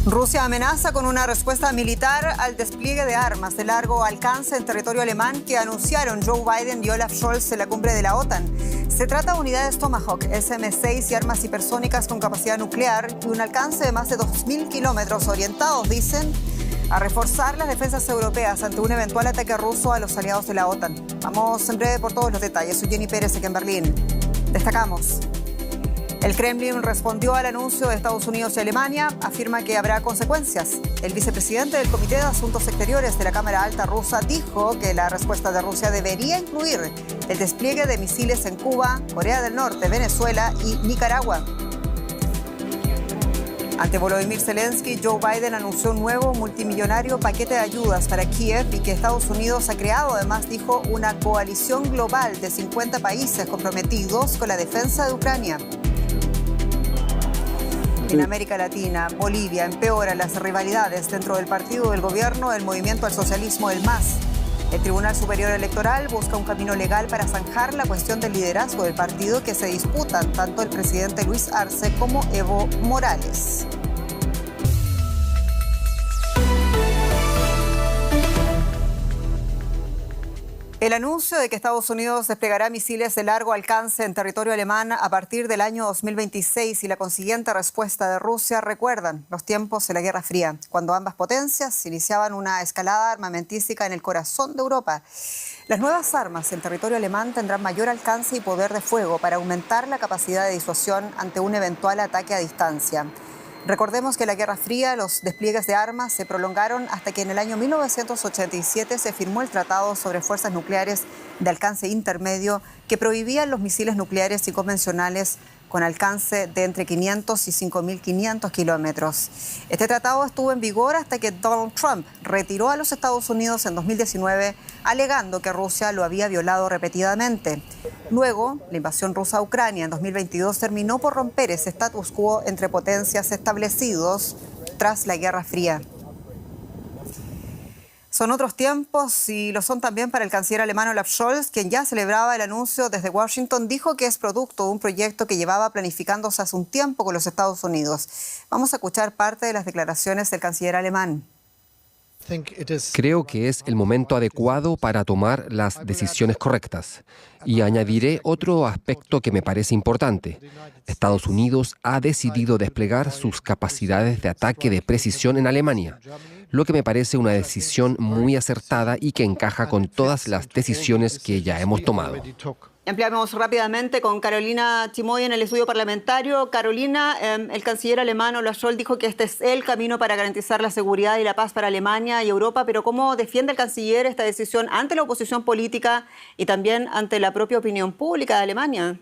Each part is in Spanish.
Rusia amenaza con una respuesta militar al despliegue de armas de largo alcance en territorio alemán que anunciaron Joe Biden y Olaf Scholz en la cumbre de la OTAN. Se trata de unidades Tomahawk, SM-6 y armas hipersónicas con capacidad nuclear y un alcance de más de 2.000 kilómetros orientados, dicen, a reforzar las defensas europeas ante un eventual ataque ruso a los aliados de la OTAN. Vamos en breve por todos los detalles. Soy Jenny Pérez, aquí en Berlín. Destacamos. El Kremlin respondió al anuncio de Estados Unidos y Alemania, afirma que habrá consecuencias. El vicepresidente del Comité de Asuntos Exteriores de la Cámara Alta rusa dijo que la respuesta de Rusia debería incluir el despliegue de misiles en Cuba, Corea del Norte, Venezuela y Nicaragua. Ante Volodymyr Zelensky, Joe Biden anunció un nuevo multimillonario paquete de ayudas para Kiev y que Estados Unidos ha creado, además, dijo, una coalición global de 50 países comprometidos con la defensa de Ucrania. En América Latina, Bolivia empeora las rivalidades dentro del partido del gobierno del Movimiento al Socialismo, el MAS. El Tribunal Superior Electoral busca un camino legal para zanjar la cuestión del liderazgo del partido que se disputan tanto el presidente Luis Arce como Evo Morales. El anuncio de que Estados Unidos desplegará misiles de largo alcance en territorio alemán a partir del año 2026 y la consiguiente respuesta de Rusia recuerdan los tiempos de la Guerra Fría, cuando ambas potencias iniciaban una escalada armamentística en el corazón de Europa. Las nuevas armas en territorio alemán tendrán mayor alcance y poder de fuego para aumentar la capacidad de disuasión ante un eventual ataque a distancia. Recordemos que en la Guerra Fría los despliegues de armas se prolongaron hasta que en el año 1987 se firmó el Tratado sobre Fuerzas Nucleares de Alcance Intermedio que prohibía los misiles nucleares y convencionales con alcance de entre 500 y 5.500 kilómetros. Este tratado estuvo en vigor hasta que Donald Trump retiró a los Estados Unidos en 2019, alegando que Rusia lo había violado repetidamente. Luego, la invasión rusa a Ucrania en 2022 terminó por romper ese status quo entre potencias establecidos tras la Guerra Fría. Son otros tiempos y lo son también para el canciller alemán Olaf Scholz, quien ya celebraba el anuncio desde Washington. Dijo que es producto de un proyecto que llevaba planificándose hace un tiempo con los Estados Unidos. Vamos a escuchar parte de las declaraciones del canciller alemán. Creo que es el momento adecuado para tomar las decisiones correctas. Y añadiré otro aspecto que me parece importante. Estados Unidos ha decidido desplegar sus capacidades de ataque de precisión en Alemania, lo que me parece una decisión muy acertada y que encaja con todas las decisiones que ya hemos tomado. Ampliamos rápidamente con Carolina Chimoy en el estudio parlamentario. Carolina, el canciller alemán Olaf Scholz dijo que este es el camino para garantizar la seguridad y la paz para Alemania y Europa, pero ¿cómo defiende el canciller esta decisión ante la oposición política y también ante la propia opinión pública de Alemania?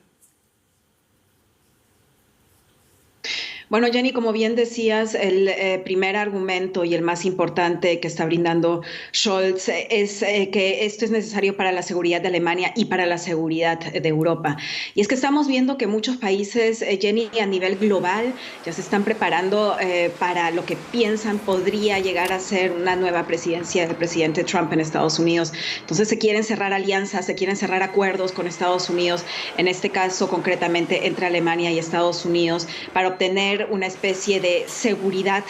Bueno, Jenny, como bien decías, el primer argumento y el más importante que está brindando Scholz es que esto es necesario para la seguridad de Alemania y para la seguridad de Europa. Y es que estamos viendo que muchos países, Jenny, a nivel global ya se están preparando para lo que piensan podría llegar a ser una nueva presidencia del presidente Trump en Estados Unidos. Entonces se quieren cerrar alianzas, se quieren cerrar acuerdos con Estados Unidos, en este caso concretamente entre Alemania y Estados Unidos, para obtener una especie de seguridad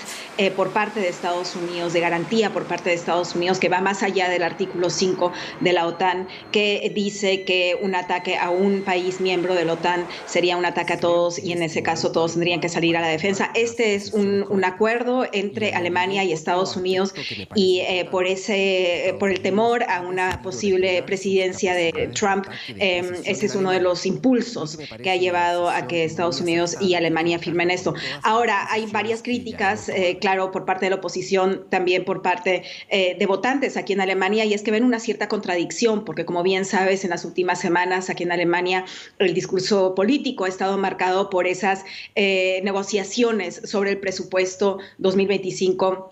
por parte de Estados Unidos, de garantía por parte de Estados Unidos, que va más allá del artículo 5 de la OTAN, que dice que un ataque a un país miembro de la OTAN sería un ataque a todos y en ese caso todos tendrían que salir a la defensa. Este es un acuerdo entre Alemania y Estados Unidos y por el temor a una posible presidencia de Trump, ese es uno de los impulsos que ha llevado a que Estados Unidos y Alemania firmen esto. Ahora, hay varias críticas, claro, por parte de la oposición, también por parte de votantes aquí en Alemania, y es que ven una cierta contradicción, porque como bien sabes, en las últimas semanas aquí en Alemania el discurso político ha estado marcado por esas negociaciones sobre el presupuesto 2025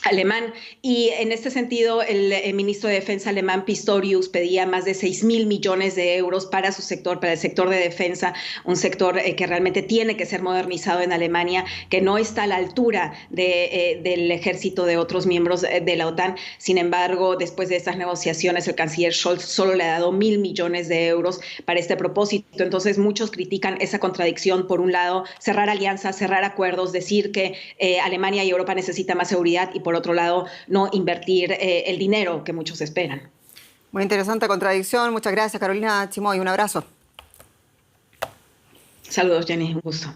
alemán. Y en este sentido, el ministro de Defensa alemán Pistorius pedía más de 6.000 millones de euros para su sector, para el sector de defensa, un sector que realmente tiene que ser modernizado en Alemania, que no está a la altura del ejército de otros miembros de la OTAN. Sin embargo, después de estas negociaciones, el canciller Scholz solo le ha dado 1.000 millones de euros para este propósito. Entonces, muchos critican esa contradicción. Por un lado, cerrar alianzas, cerrar acuerdos, decir que Alemania y Europa necesitan más seguridad y por otro lado, no invertir el dinero que muchos esperan. Muy interesante contradicción. Muchas gracias, Carolina Chimoy. Un abrazo. Saludos, Jenny. Un gusto.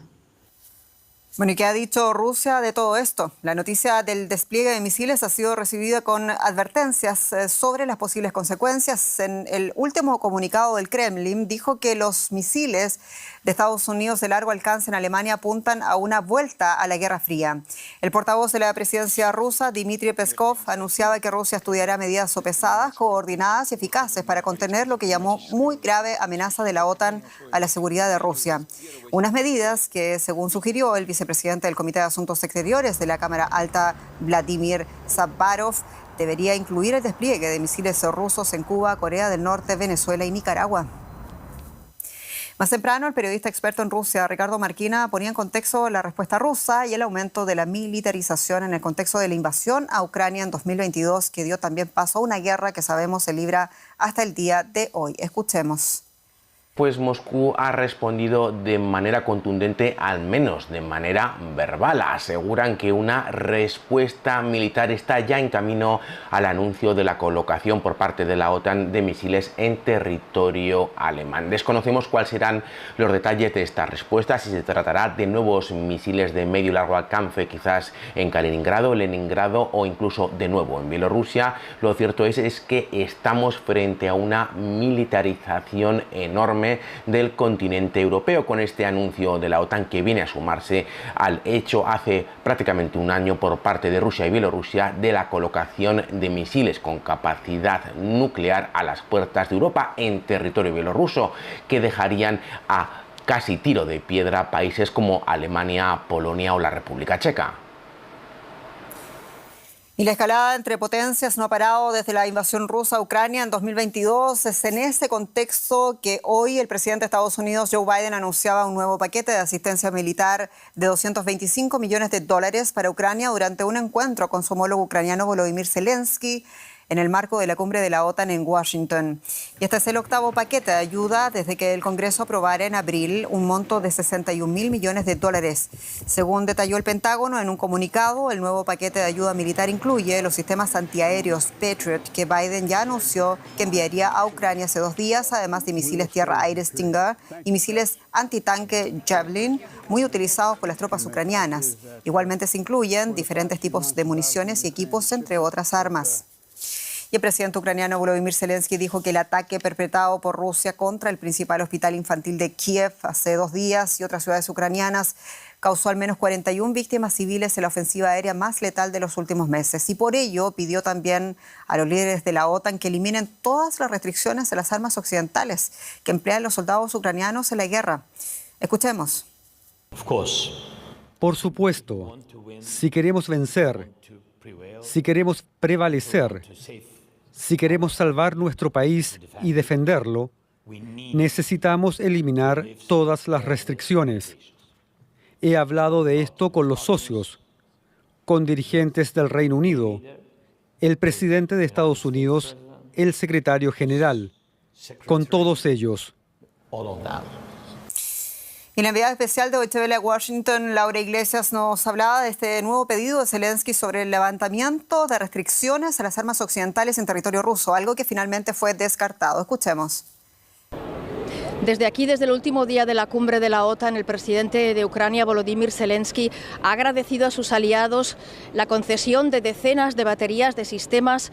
Bueno, ¿y qué ha dicho Rusia de todo esto? La noticia del despliegue de misiles ha sido recibida con advertencias sobre las posibles consecuencias. En el último comunicado del Kremlin dijo que los misiles de Estados Unidos de largo alcance en Alemania apuntan a una vuelta a la Guerra Fría. El portavoz de la presidencia rusa, Dmitry Peskov, anunciaba que Rusia estudiará medidas sopesadas, coordinadas y eficaces para contener lo que llamó muy grave amenaza de la OTAN a la seguridad de Rusia. Unas medidas que, según sugirió el vicepresidente del Comité de Asuntos Exteriores de la Cámara Alta, Vladimir Zabarov, debería incluir el despliegue de misiles rusos en Cuba, Corea del Norte, Venezuela y Nicaragua. Más temprano, el periodista experto en Rusia, Ricardo Marquina, ponía en contexto la respuesta rusa y el aumento de la militarización en el contexto de la invasión a Ucrania en 2022, que dio también paso a una guerra que sabemos se libra hasta el día de hoy. Escuchemos. Pues Moscú ha respondido de manera contundente, al menos de manera verbal. Aseguran que una respuesta militar está ya en camino al anuncio de la colocación por parte de la OTAN de misiles en territorio alemán. Desconocemos cuáles serán los detalles de esta respuesta, si se tratará de nuevos misiles de medio y largo alcance, quizás en Kaliningrado, Leningrado o incluso de nuevo en Bielorrusia. Lo cierto es que estamos frente a una militarización enorme del continente europeo, con este anuncio de la OTAN que viene a sumarse al hecho hace prácticamente un año por parte de Rusia y Bielorrusia de la colocación de misiles con capacidad nuclear a las puertas de Europa en territorio bielorruso, que dejarían a casi tiro de piedra países como Alemania, Polonia o la República Checa. Y la escalada entre potencias no ha parado desde la invasión rusa a Ucrania en 2022. Es en ese contexto que hoy el presidente de Estados Unidos, Joe Biden, anunciaba un nuevo paquete de asistencia militar de $225 millones para Ucrania durante un encuentro con su homólogo ucraniano Volodymyr Zelensky en el marco de la cumbre de la OTAN en Washington. Y este es el octavo paquete de ayuda desde que el Congreso aprobara en abril un monto de $61 mil millones. Según detalló el Pentágono en un comunicado, el nuevo paquete de ayuda militar incluye los sistemas antiaéreos Patriot que Biden ya anunció que enviaría a Ucrania hace 2 días, además de misiles tierra-aire Stinger y misiles antitanque Javelin, muy utilizados por las tropas ucranianas. Igualmente se incluyen diferentes tipos de municiones y equipos, entre otras armas. Y el presidente ucraniano Volodymyr Zelensky dijo que el ataque perpetrado por Rusia contra el principal hospital infantil de Kiev hace 2 días y otras ciudades ucranianas causó al menos 41 víctimas civiles en la ofensiva aérea más letal de los últimos meses. Y por ello pidió también a los líderes de la OTAN que eliminen todas las restricciones a las armas occidentales que emplean los soldados ucranianos en la guerra. Escuchemos. Por supuesto, si queremos vencer, si queremos prevalecer, si queremos salvar nuestro país y defenderlo, necesitamos eliminar todas las restricciones. He hablado de esto con los socios, con dirigentes del Reino Unido, el presidente de Estados Unidos, el secretario general, con todos ellos. Y la enviada especial de Deutsche Welle a Washington, Laura Iglesias, nos hablaba de este nuevo pedido de Zelensky sobre el levantamiento de restricciones a las armas occidentales en territorio ruso, algo que finalmente fue descartado. Escuchemos. Desde aquí, desde el último día de la cumbre de la OTAN, el presidente de Ucrania, Volodymyr Zelensky, ha agradecido a sus aliados la concesión de decenas de baterías de sistemas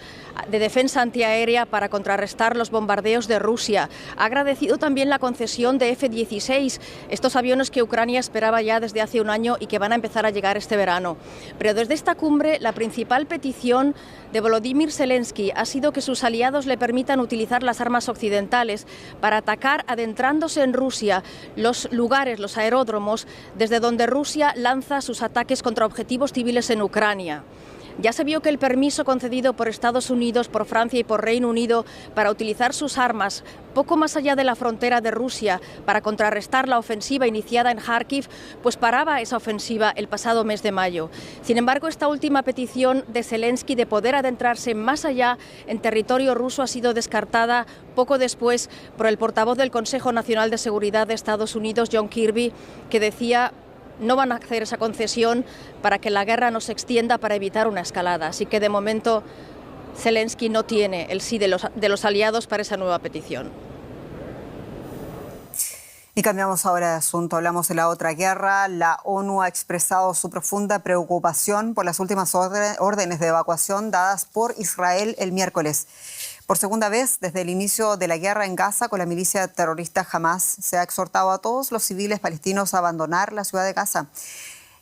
de defensa antiaérea para contrarrestar los bombardeos de Rusia. Ha agradecido también la concesión de F-16, estos aviones que Ucrania esperaba ya desde hace un año y que van a empezar a llegar este verano. Pero desde esta cumbre, la principal petición de Volodymyr Zelensky ha sido que sus aliados le permitan utilizar las armas occidentales para atacar adentrándose en Rusia los lugares, los aeródromos, desde donde Rusia lanza sus ataques contra objetivos civiles en Ucrania. Ya se vio que el permiso concedido por Estados Unidos, por Francia y por Reino Unido para utilizar sus armas poco más allá de la frontera de Rusia para contrarrestar la ofensiva iniciada en Kharkiv, pues paraba esa ofensiva el pasado mes de mayo. Sin embargo, esta última petición de Zelensky de poder adentrarse más allá en territorio ruso ha sido descartada poco después por el portavoz del Consejo Nacional de Seguridad de Estados Unidos, John Kirby, que decía: no van a hacer esa concesión para que la guerra no se extienda, para evitar una escalada. Así que de momento Zelensky no tiene el sí de los aliados para esa nueva petición. Y cambiamos ahora de asunto, hablamos de la otra guerra. La ONU ha expresado su profunda preocupación por las últimas órdenes de evacuación dadas por Israel el miércoles. Por segunda vez desde el inicio de la guerra en Gaza con la milicia terrorista Hamas, se ha exhortado a todos los civiles palestinos a abandonar la ciudad de Gaza.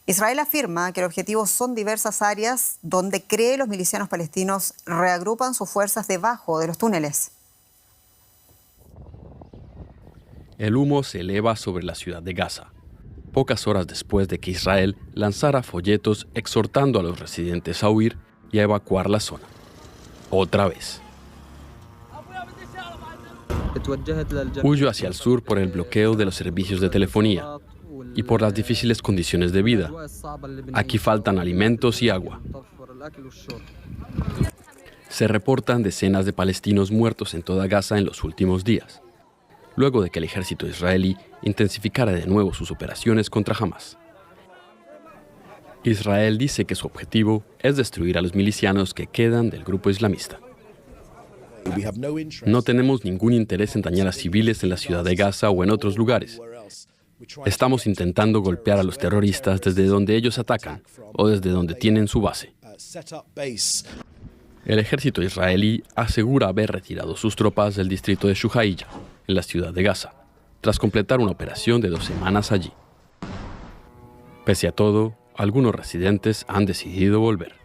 Israel afirma que el objetivo son diversas áreas donde cree los milicianos palestinos reagrupan sus fuerzas debajo de los túneles. El humo se eleva sobre la ciudad de Gaza, pocas horas después de que Israel lanzara folletos exhortando a los residentes a huir y a evacuar la zona. Otra vez. Huyo hacia el sur por el bloqueo de los servicios de telefonía y por las difíciles condiciones de vida. Aquí faltan alimentos y agua. Se reportan decenas de palestinos muertos en toda Gaza en los últimos días, luego de que el ejército israelí intensificara de nuevo sus operaciones contra Hamas. Israel dice que su objetivo es destruir a los milicianos que quedan del grupo islamista. No tenemos ningún interés en dañar a civiles en la ciudad de Gaza o en otros lugares. Estamos intentando golpear a los terroristas desde donde ellos atacan o desde donde tienen su base. El ejército israelí asegura haber retirado sus tropas del distrito de Shujailla, en la ciudad de Gaza, tras completar una operación de 2 semanas allí. Pese a todo, algunos residentes han decidido volver.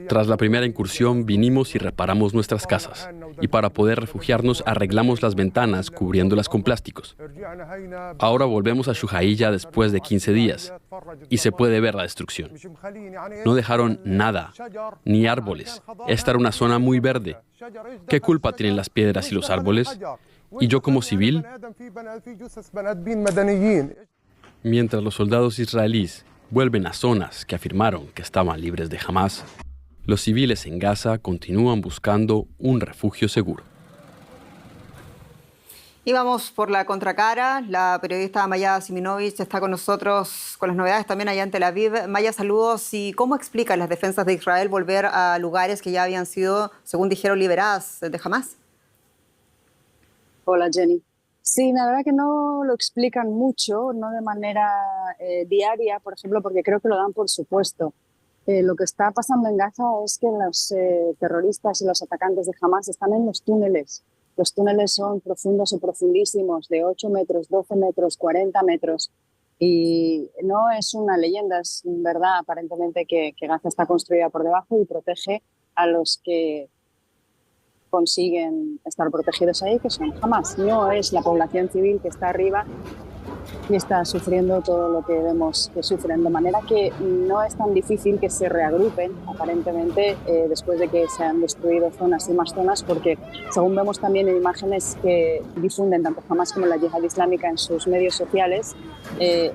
Tras la primera incursión vinimos y reparamos nuestras casas, y para poder refugiarnos arreglamos las ventanas cubriéndolas con plásticos. Ahora volvemos a Shujailla después de 15 días, y se puede ver la destrucción. No dejaron nada, ni árboles. Esta era una zona muy verde. ¿Qué culpa tienen las piedras y los árboles? ¿Y yo como civil? Mientras los soldados israelíes vuelven a zonas que afirmaron que estaban libres de Hamas, los civiles en Gaza continúan buscando un refugio seguro. Y vamos por la contracara. La periodista Maya Siminovich está con nosotros con las novedades también allá en Tel Aviv. Maya, saludos. ¿Y cómo explican las defensas de Israel volver a lugares que ya habían sido, según dijeron, liberadas de Hamas? Hola, Jenny. Sí, la verdad que no lo explican mucho, no de manera diaria, por ejemplo, porque creo que lo dan por supuesto. Lo que está pasando en Gaza es que los terroristas y los atacantes de Hamas están en los túneles. Los túneles son profundos o profundísimos, de 8 metros, 12 metros, 40 metros. Y no es una leyenda, es verdad aparentemente que Gaza está construida por debajo y protege a los que consiguen estar protegidos ahí, que son Hamas. No es la población civil que está arriba y está sufriendo todo lo que vemos que sufren, de manera que no es tan difícil que se reagrupen, aparentemente, después de que se han destruido zonas y más zonas, porque según vemos también en imágenes que difunden tanto Hamas como la Yihad Islámica en sus medios sociales,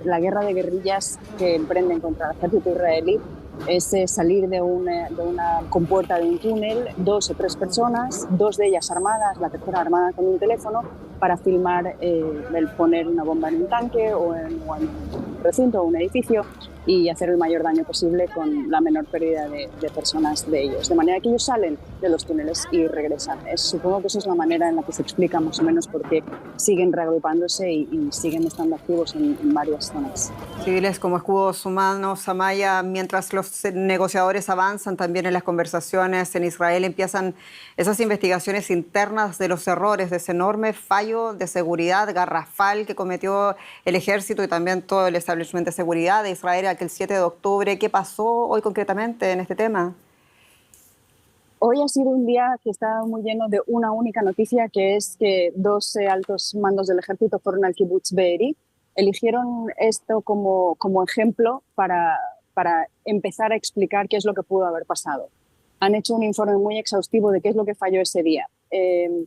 la guerra de guerrillas que emprenden contra el ejército israelí es salir de una compuerta de un túnel, 2 o 3 personas, 2 de ellas armadas, la tercera armada con un teléfono, para filmar el poner una bomba en un tanque o en un recinto o un edificio y hacer el mayor daño posible con la menor pérdida de personas de ellos. De manera que ellos salen de los túneles y regresan. Supongo que esa es la manera en la que se explica más o menos por qué siguen reagrupándose y siguen estando activos en varias zonas. Civiles como escudos humanos, Amaya, mientras los negociadores avanzan también en las conversaciones en Israel, empiezan esas investigaciones internas de los errores, de ese enorme fallo de seguridad garrafal que cometió el ejército y también todo el establishment de seguridad de Israel aquel 7 de octubre. ¿Qué pasó hoy concretamente en este tema? Hoy ha sido un día que está muy lleno de una única noticia, que es que 2 altos mandos del ejército fueron al kibbutz Be'eri. Eligieron esto como ejemplo para para empezar a explicar qué es lo que pudo haber pasado. Han hecho un informe muy exhaustivo de qué es lo que falló ese día.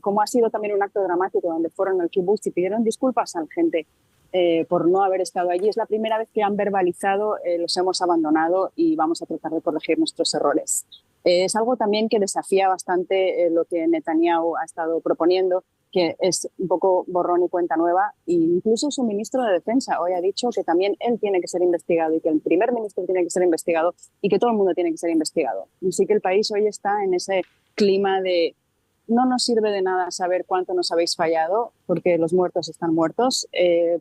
Como ha sido también un acto dramático donde fueron al kibutz y pidieron disculpas a la gente por no haber estado allí. Es la primera vez que han verbalizado los hemos abandonado y vamos a tratar de corregir nuestros errores. Es algo también que desafía bastante lo que Netanyahu ha estado proponiendo, que es un poco borrón y cuenta nueva. E incluso su ministro de Defensa hoy ha dicho que también él tiene que ser investigado y que el primer ministro tiene que ser investigado y que todo el mundo tiene que ser investigado. Así que el país hoy está en ese clima de no nos sirve de nada saber cuánto nos habéis fallado porque los muertos están muertos,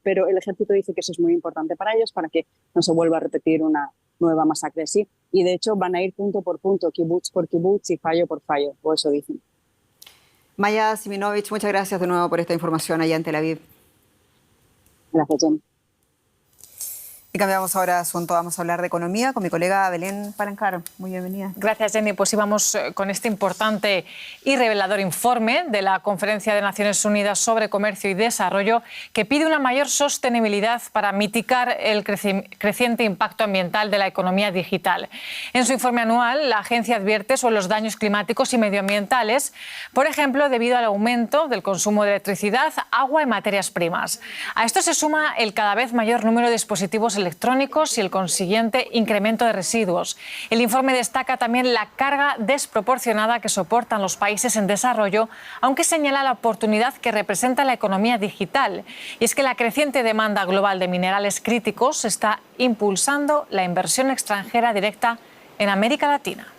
pero el ejército dice que eso es muy importante para ellos para que no se vuelva a repetir una nueva masacre así. Y de hecho van a ir punto por punto, kibutz por kibutz y fallo por fallo, o eso dicen. Maya Siminovich, muchas gracias de nuevo por esta información allá en Tel Aviv. Gracias, Jenny. Y cambiamos ahora de asunto, vamos a hablar de economía con mi colega Belén Palancar. Muy bienvenida. Gracias, Jenny. Pues íbamos con este importante y revelador informe de la Conferencia de Naciones Unidas sobre Comercio y Desarrollo, que pide una mayor sostenibilidad para mitigar el creciente impacto ambiental de la economía digital. En su informe anual, la agencia advierte sobre los daños climáticos y medioambientales, por ejemplo, debido al aumento del consumo de electricidad, agua y materias primas. A esto se suma el cada vez mayor número de dispositivos electrónicos y el consiguiente incremento de residuos. El informe destaca también la carga desproporcionada que soportan los países en desarrollo, aunque señala la oportunidad que representa la economía digital. Y es que la creciente demanda global de minerales críticos está impulsando la inversión extranjera directa en América Latina.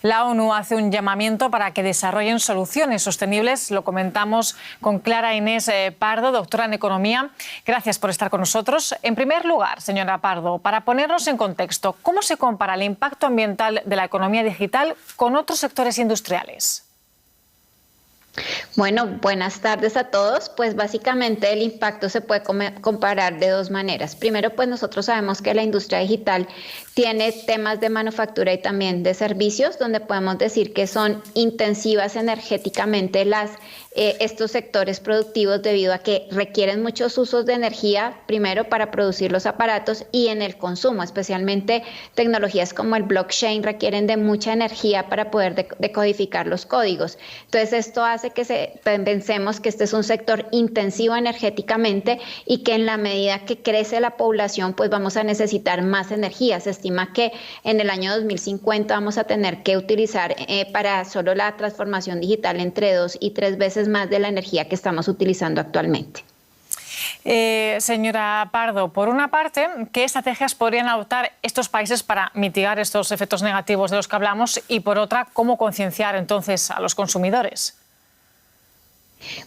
La ONU hace un llamamiento para que desarrollen soluciones sostenibles. Lo comentamos con Clara Inés Pardo, doctora en Economía. Gracias por estar con nosotros. En primer lugar, señora Pardo, para ponernos en contexto, ¿cómo se compara el impacto ambiental de la economía digital con otros sectores industriales? Bueno, buenas tardes a todos. Pues básicamente el impacto se puede comparar de dos maneras. Primero, pues nosotros sabemos que la industria digital tiene temas de manufactura y también de servicios, donde podemos decir que son intensivas energéticamente estos sectores productivos debido a que requieren muchos usos de energía, primero para producir los aparatos y en el consumo, especialmente tecnologías como el blockchain requieren de mucha energía para poder decodificar los códigos. Entonces esto hace que pensemos que este es un sector intensivo energéticamente y que en la medida que crece la población pues vamos a necesitar más energía. Se estima que en el año 2050 vamos a tener que utilizar para solo la transformación digital entre 2 y 3 veces más de la energía que estamos utilizando actualmente. Señora Pardo, por una parte, ¿qué estrategias podrían adoptar estos países para mitigar estos efectos negativos de los que hablamos? Y por otra, ¿cómo concienciar entonces a los consumidores?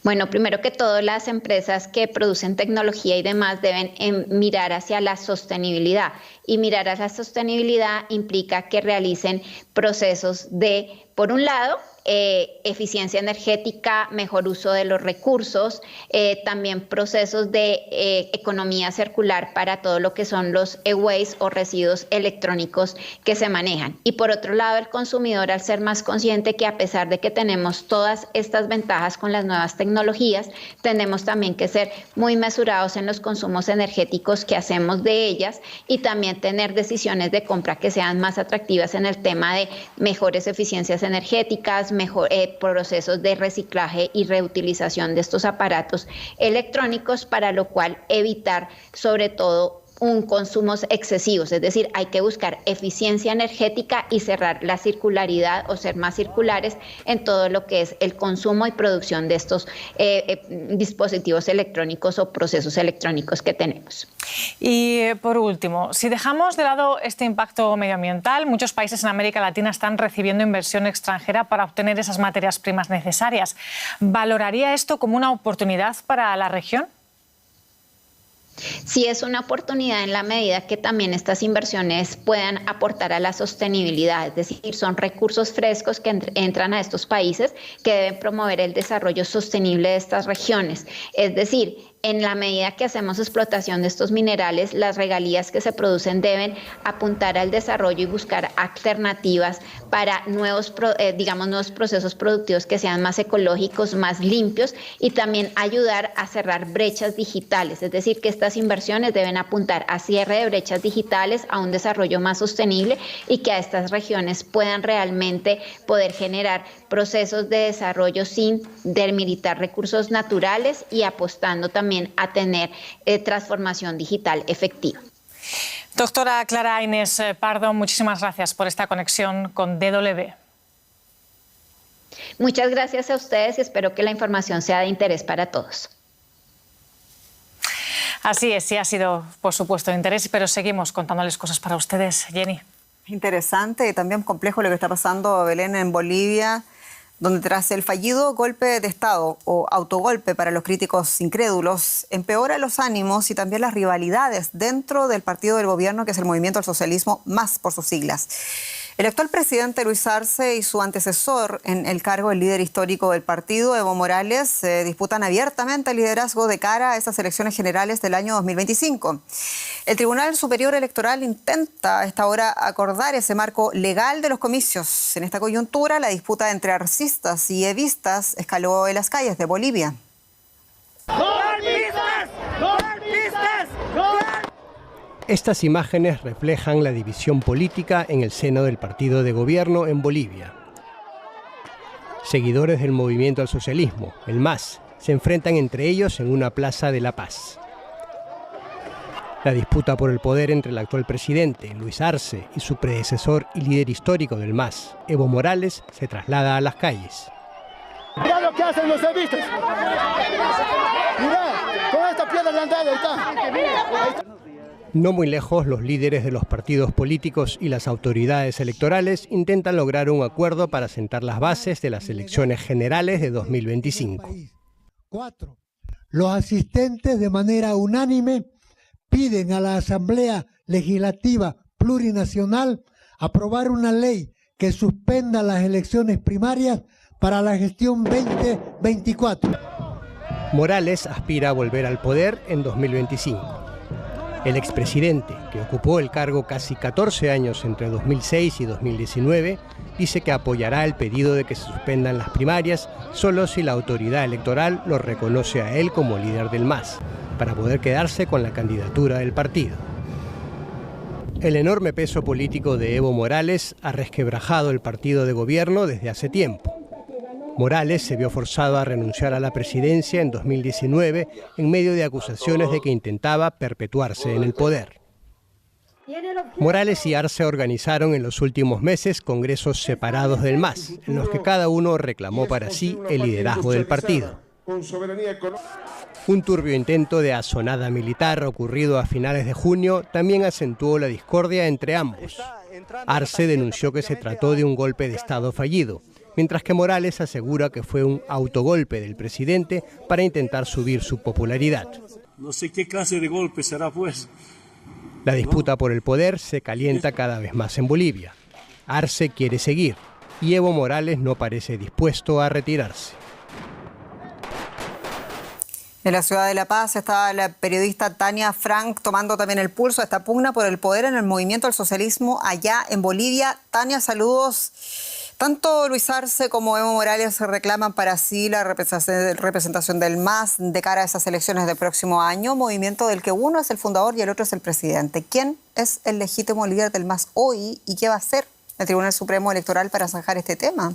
Bueno, primero que todo, las empresas que producen tecnología y demás deben mirar hacia la sostenibilidad. Y mirar hacia la sostenibilidad implica que realicen procesos de, por un lado, eficiencia energética, mejor uso de los recursos, también procesos de economía circular para todo lo que son los e-waste o residuos electrónicos que se manejan. Y por otro lado, el consumidor, al ser más consciente que a pesar de que tenemos todas estas ventajas con las nuevas tecnologías, tenemos también que ser muy mesurados en los consumos energéticos que hacemos de ellas y también tener decisiones de compra que sean más atractivas en el tema de mejores eficiencias energéticas, mejor procesos de reciclaje y reutilización de estos aparatos electrónicos, para lo cual evitar sobre todo consumos excesivos, es decir, hay que buscar eficiencia energética y cerrar la circularidad o ser más circulares en todo lo que es el consumo y producción de estos dispositivos electrónicos o procesos electrónicos que tenemos. Y por último, si dejamos de lado este impacto medioambiental, muchos países en América Latina están recibiendo inversión extranjera para obtener esas materias primas necesarias. ¿Valoraría esto como una oportunidad para la región? Sí, es una oportunidad en la medida que también estas inversiones puedan aportar a la sostenibilidad, es decir, son recursos frescos que entran a estos países que deben promover el desarrollo sostenible de estas regiones. Es decir, en la medida que hacemos explotación de estos minerales, las regalías que se producen deben apuntar al desarrollo y buscar alternativas para nuevos procesos productivos que sean más ecológicos, más limpios, y también ayudar a cerrar brechas digitales. Es decir, que estas inversiones deben apuntar a cierre de brechas digitales, a un desarrollo más sostenible y que a estas regiones puedan realmente poder generar procesos de desarrollo sin demilitar recursos naturales y apostando también a tener transformación digital efectiva. Doctora Clara Inés Pardo, muchísimas gracias por esta conexión con DW. Muchas gracias a ustedes y espero que la información sea de interés para todos. Así es, sí ha sido, por supuesto, de interés, pero seguimos contándoles cosas para ustedes. Jenny. Interesante y también complejo lo que está pasando, Belén, en Bolivia, donde tras el fallido golpe de Estado o autogolpe para los críticos incrédulos, empeora los ánimos y también las rivalidades dentro del partido del gobierno, que es el Movimiento al Socialismo, MAS por sus siglas. El actual presidente Luis Arce y su antecesor en el cargo, el líder histórico del partido, Evo Morales, disputan abiertamente el liderazgo de cara a esas elecciones generales del año 2025. El Tribunal Superior Electoral intenta a esta hora acordar ese marco legal de los comicios. En esta coyuntura, la disputa entre arcistas y evistas escaló en las calles de Bolivia. Estas imágenes reflejan la división política en el seno del partido de gobierno en Bolivia. Seguidores del Movimiento al Socialismo, el MAS, se enfrentan entre ellos en una plaza de La Paz. La disputa por el poder entre el actual presidente, Luis Arce, y su predecesor y líder histórico del MAS, Evo Morales, se traslada a las calles. Mira lo que hacen los evistas. Mira, con esta piedra grandada está. No muy lejos, los líderes de los partidos políticos y las autoridades electorales intentan lograr un acuerdo para sentar las bases de las elecciones generales de 2025. 4. Los asistentes de manera unánime piden a la Asamblea Legislativa Plurinacional aprobar una ley que suspenda las elecciones primarias para la gestión 2024. Morales aspira a volver al poder en 2025. El expresidente, que ocupó el cargo casi 14 años entre 2006 y 2019, dice que apoyará el pedido de que se suspendan las primarias solo si la autoridad electoral lo reconoce a él como líder del MAS, para poder quedarse con la candidatura del partido. El enorme peso político de Evo Morales ha resquebrajado el partido de gobierno desde hace tiempo. Morales se vio forzado a renunciar a la presidencia en 2019 en medio de acusaciones de que intentaba perpetuarse en el poder. Morales y Arce organizaron en los últimos meses congresos separados del MAS, en los que cada uno reclamó para sí el liderazgo del partido. Un turbio intento de asonada militar ocurrido a finales de junio también acentuó la discordia entre ambos. Arce denunció que se trató de un golpe de Estado fallido, mientras que Morales asegura que fue un autogolpe del presidente para intentar subir su popularidad. No sé qué clase de golpe será, pues. La disputa por el poder se calienta cada vez más en Bolivia. Arce quiere seguir y Evo Morales no parece dispuesto a retirarse. En la ciudad de La Paz está la periodista Tania Frank tomando también el pulso a esta pugna por el poder en el Movimiento al Socialismo allá en Bolivia. Tania, saludos. Tanto Luis Arce como Evo Morales se reclaman para sí la representación del MAS de cara a esas elecciones del próximo año, movimiento del que uno es el fundador y el otro es el presidente. ¿Quién es el legítimo líder del MAS hoy y qué va a hacer el Tribunal Supremo Electoral para zanjar este tema?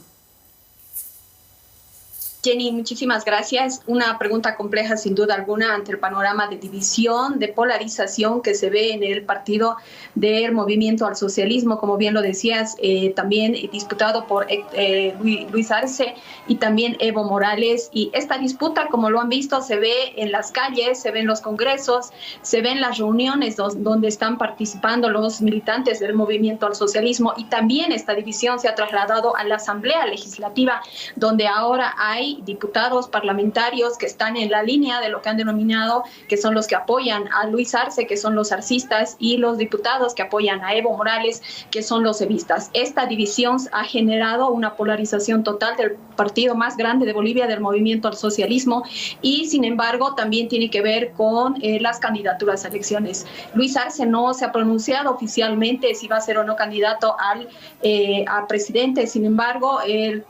Jenny, muchísimas gracias. Una pregunta compleja sin duda alguna ante el panorama de división, de polarización que se ve en el partido del Movimiento al Socialismo, como bien lo decías, también disputado por Luis Arce y también Evo Morales. Y esta disputa, como lo han visto, se ve en las calles, se ve en los congresos, se ve en las reuniones donde están participando los militantes del Movimiento al Socialismo, y también esta división se ha trasladado a la Asamblea Legislativa, donde ahora hay hay diputados parlamentarios que están en la línea de lo que han denominado que son los que apoyan a Luis Arce, que son los arcistas, y los diputados que apoyan a Evo Morales, que son los evistas. Esta división ha generado una polarización total del partido más grande de Bolivia, del Movimiento al Socialismo, y sin embargo también tiene que ver con las candidaturas a elecciones. Luis Arce no se ha pronunciado oficialmente si va a ser o no candidato a presidente. Sin embargo, el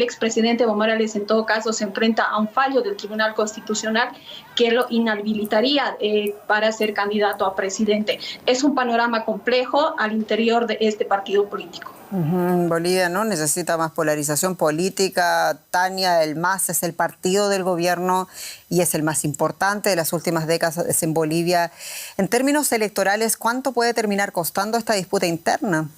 expresidente Evo Morales en todo caso se enfrenta a un fallo del Tribunal Constitucional que lo inhabilitaría para ser candidato a presidente. Es un panorama complejo al interior de este partido político. Bolivia no necesita más polarización política. Tania, el MAS es el partido del gobierno y es el más importante de las últimas décadas en Bolivia. En términos electorales, ¿cuánto puede terminar costando esta disputa interna?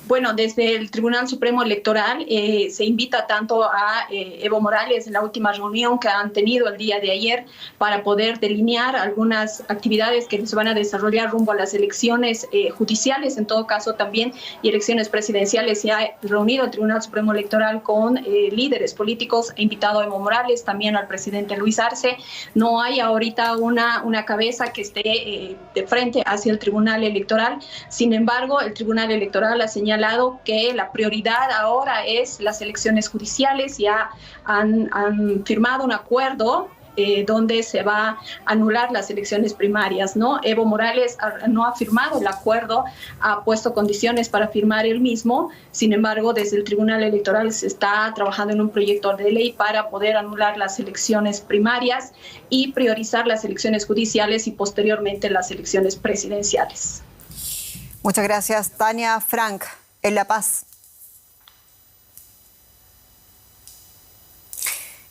Bueno, desde el Tribunal Supremo Electoral se invita tanto a Evo Morales en la última reunión que han tenido el día de ayer para poder delinear algunas actividades que se van a desarrollar rumbo a las elecciones judiciales, en todo caso también, y elecciones presidenciales. Se ha reunido el Tribunal Supremo Electoral con líderes políticos, ha invitado a Evo Morales, también al presidente Luis Arce. No hay ahorita una cabeza que esté de frente hacia el Tribunal Electoral. Sin embargo, el Tribunal Electoral ha señalado que la prioridad ahora es las elecciones judiciales. Ya han firmado un acuerdo donde se va a anular las elecciones primarias, ¿no? Evo Morales no ha firmado el acuerdo, ha puesto condiciones para firmar el mismo. Sin embargo, desde el Tribunal Electoral se está trabajando en un proyecto de ley para poder anular las elecciones primarias y priorizar las elecciones judiciales y posteriormente las elecciones presidenciales. Muchas gracias, Tania Frank, en La Paz.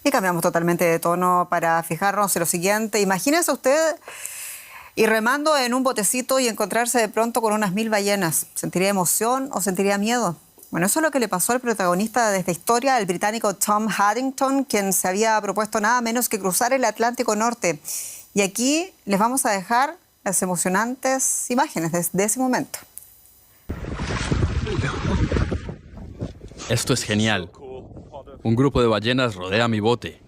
Y cambiamos totalmente de tono para fijarnos en lo siguiente. Imagínese usted ir remando en un botecito y encontrarse de pronto con unas 1000 ballenas. ¿Sentiría emoción o sentiría miedo? Bueno, eso es lo que le pasó al protagonista de esta historia, el británico Tom Haddington, quien se había propuesto nada menos que cruzar el Atlántico Norte. Y aquí les vamos a dejar las emocionantes imágenes de ese momento. Esto es genial. Un grupo de ballenas rodea mi bote.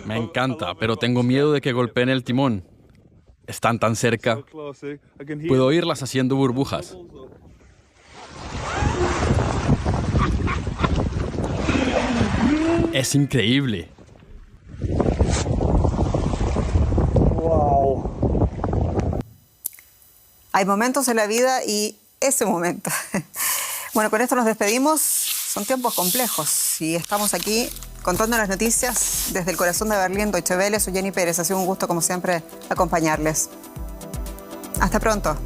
Me encanta, pero tengo miedo de que golpeen el timón. Están tan cerca. Puedo oírlas haciendo burbujas. Es increíble. Wow. Hay momentos en la vida y ese momento. Bueno, con esto nos despedimos. Son tiempos complejos y estamos aquí contando las noticias desde el corazón de Berlín, Deutsche Welle. Soy Jenny Pérez. Ha sido un gusto, como siempre, acompañarles. Hasta pronto.